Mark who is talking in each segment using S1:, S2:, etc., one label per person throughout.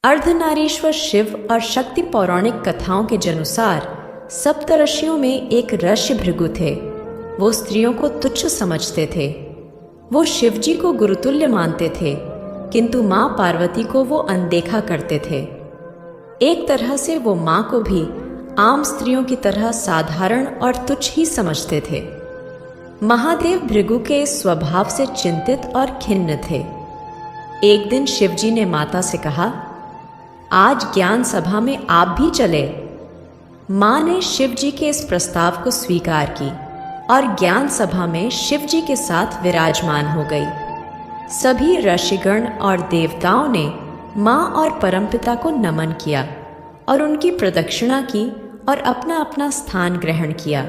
S1: अर्धनारीश्वर शिव और शक्ति पौराणिक कथाओं के अनुसार सप्तऋषियों में एक ऋषि भृगु थे। वो स्त्रियों को तुच्छ समझते थे। वो शिवजी को गुरुतुल्य मानते थे, किंतु माँ पार्वती को वो अनदेखा करते थे। एक तरह से वो माँ को भी आम स्त्रियों की तरह साधारण और तुच्छ ही समझते थे। महादेव भृगु के इस स्वभाव से चिंतित और खिन्न थे। एक दिन शिवजी ने माता से कहा, आज ज्ञान सभा में आप भी चले। मां ने शिवजी के इस प्रस्ताव को स्वीकार की और ज्ञान सभा में शिवजी के साथ विराजमान हो गई। सभी ऋषिगण और देवताओं ने मां और परमपिता को नमन किया और उनकी प्रदक्षिणा की और अपना अपना स्थान ग्रहण किया।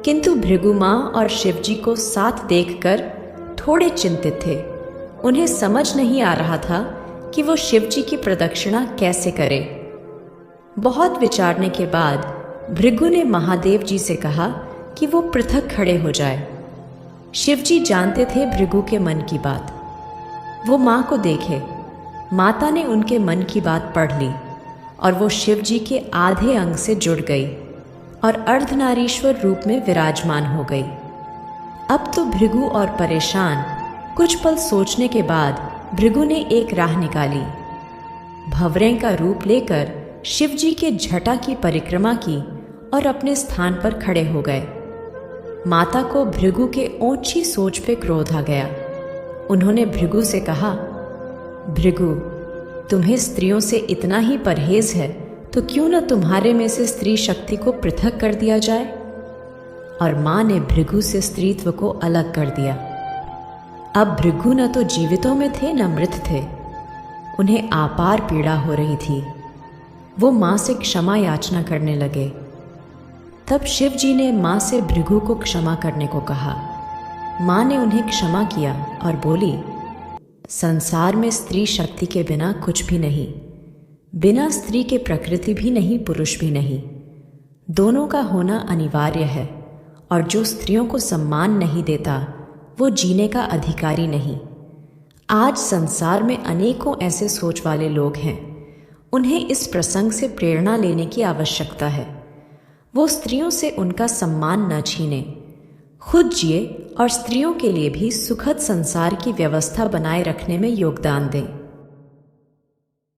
S1: किंतु भृगु मां और शिवजी को साथ देखकर थोड़े चिंतित थे। उन्हें समझ नहीं आ रहा था कि वो शिवजी की प्रदक्षिणा कैसे करे। बहुत विचारने के बाद भृगु ने महादेव जी से कहा कि वो पृथक खड़े हो जाए। शिवजी जानते थे भृगु के मन की बात। वो माँ को देखे। माता ने उनके मन की बात पढ़ ली और वो शिवजी के आधे अंग से जुड़ गई और अर्धनारीश्वर रूप में विराजमान हो गई। अब तो भृगु और परेशान कुछ पल सोचने के बाद भृगु ने एक राह निकाली। भंवरे का रूप लेकर शिवजी के जटा की परिक्रमा की और अपने स्थान पर खड़े हो गए। माता को भृगु के ऊंची सोच पे क्रोध आ गया। उन्होंने भृगु से कहा, भृगु, तुम्हें स्त्रियों से इतना ही परहेज है तो क्यों न तुम्हारे में से स्त्री शक्ति को पृथक कर दिया जाए। और मां ने भृगु से स्त्रीत्व को अलग कर दिया। अब भृगु न तो जीवितों में थे न मृत थे। उन्हें आपार पीड़ा हो रही थी। वो मां से क्षमा याचना करने लगे। तब शिव जी ने मां से भृगु को क्षमा करने को कहा। मां ने उन्हें क्षमा किया और बोली, संसार में स्त्री शक्ति के बिना कुछ भी नहीं। बिना स्त्री के प्रकृति भी नहीं, पुरुष भी नहीं। दोनों का होना अनिवार्य है और जो स्त्रियों को सम्मान नहीं देता वो जीने का अधिकारी नहीं। आज संसार में अनेकों ऐसे सोच वाले लोग हैं। उन्हें इस प्रसंग से प्रेरणा लेने की आवश्यकता है। वो स्त्रियों से उनका सम्मान न छीने, खुद जिए और स्त्रियों के लिए भी सुखद संसार की व्यवस्था बनाए रखने में योगदान दें।